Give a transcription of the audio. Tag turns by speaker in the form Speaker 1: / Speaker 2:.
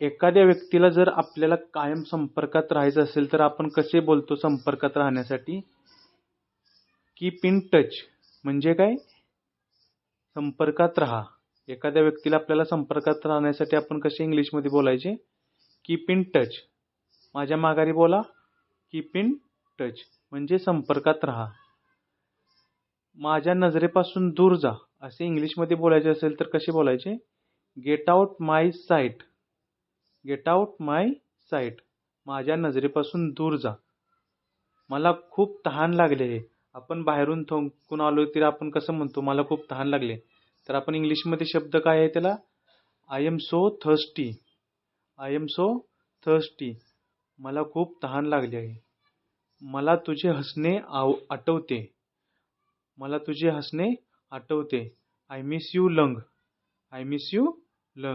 Speaker 1: एखाद्या व्यक्तीला जर आपल्याला कायम संपर्कात राहायचं असेल तर आपण कसे बोलतो संपर्कात राहण्यासाठी? कीप इन टच म्हणजे काय? संपर्कात राहा. एखाद्या व्यक्तीला आपल्याला संपर्कात राहण्यासाठी आपण कसे इंग्लिशमध्ये बोलायचे? Keep in touch. माझ्या माघारी बोला, कीप इन टच म्हणजे संपर्कात राहा. माझ्या नजरेपासून दूर जा असे इंग्लिशमध्ये बोलायचे असेल तर कसे बोलायचे? गेट आउट माय साईट. गेट आउट माय साईट. माझ्या नजरेपासून दूर जा. मला खूप तहान लागले. आपण बाहेरून थोंकून आलोय तर आपण कसं म्हणतो? मला खूप तहान लागले. तर आपण इंग्लिशमध्ये शब्द काय आहे त्याला? I am so thirsty. I am so thirsty. मला खूप तहान लागली आहे. मला तुझे हसणे आठवते. मला तुझे हसणे आठवते. I miss you lung. I miss you lung.